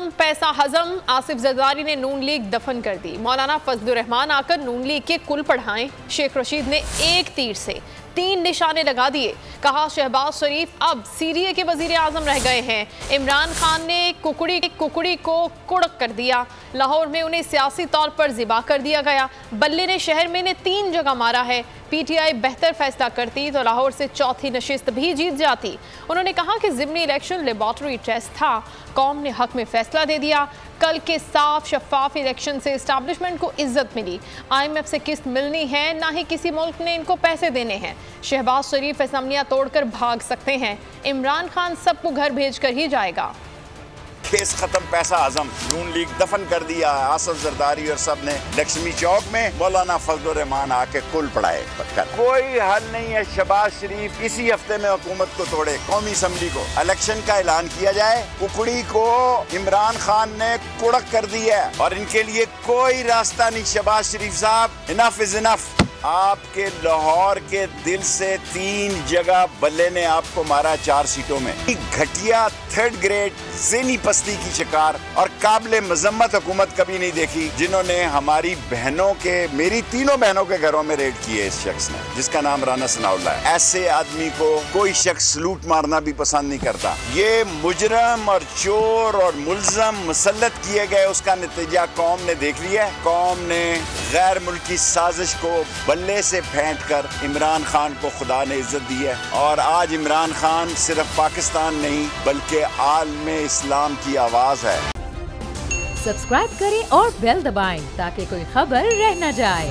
पैसा हजम, आसिफ जरदारी ने नून लीग दफन कर दी। मौलाना फजलुर रहमान आकर नून लीग के कुल पढ़ाएं। शेख रशीद ने एक तीर से 3 निशाने लगा दिए। कहा शहबाज शरीफ अब सीरिया के वजीर आजम रह गए हैं। इमरान खान ने कुकड़ी को कुड़क कर दिया। लाहौर में उन्हें सियासी तौर पर ज़िबा कर दिया गया। बल्ले ने शहर में ने 3 जगह मारा है। पीटीआई बेहतर फैसला करती तो लाहौर से चौथी नशिस्त भी जीत जाती। उन्होंने कहा कि ज़िमनी इलेक्शन लेबॉर्ट्री टेस्ट था, कौम ने हक में फैसला दे दिया। कल के साफ शफाफ इलेक्शन से इस्टेब्लिशमेंट को इज्जत मिली। IMF से किस्त मिलनी है, ना ही किसी मुल्क ने इनको पैसे देने हैं। शहबाज शरीफ असम्बलियां तोड़कर भाग सकते हैं। इमरान खान सबको घर भेज कर ही जाएगा। केस खत्म, पैसा हजम, नून लीग दफन कर दिया। आसिफ जरदारी और सब ने लक्ष्मी चौक में मौलाना फजलुर रहमान आके कुल पढ़ाए। कोई हल नहीं है। शहबाज शरीफ इसी हफ्ते में हुकूमत को तोड़े, कौमी असम्बली को इलेक्शन का ऐलान किया जाए। कुकड़ी को इमरान खान ने कुड़क कर दी है और इनके लिए कोई रास्ता नहीं। शहबाज शरीफ साहब, इनफ इज इनफ। आपके लाहौर के दिल से 3 जगह बल्ले ने आपको मारा 4 सीटों में। घटिया 3rd ग्रेड ज़हनी पस्ती की शिकार और काबिल मजम्मत हुकूमत कभी नहीं देखी, जिन्होंने हमारी बहनों के, मेरी 3 बहनों के घरों में रेड किए इस शख्स ने, जिसका नाम राना सनाउल्लाह है। ऐसे आदमी को कोई शख्स लूट मारना भी पसंद नहीं करता। ये मुजरम और चोर और मुल्जम मुसल्लत किए गए, उसका नतीजा कौम ने देख लिया। कौम ने गैर मुल्की साजिश को बल्ले से फेंट कर इमरान खान को खुदा ने इज्जत दी है। और आज इमरान खान सिर्फ पाकिस्तान नहीं बल्कि आलम इस्लाम की आवाज़ है। सब्सक्राइब करें और बेल दबाएं ताकि कोई खबर रह न जाए।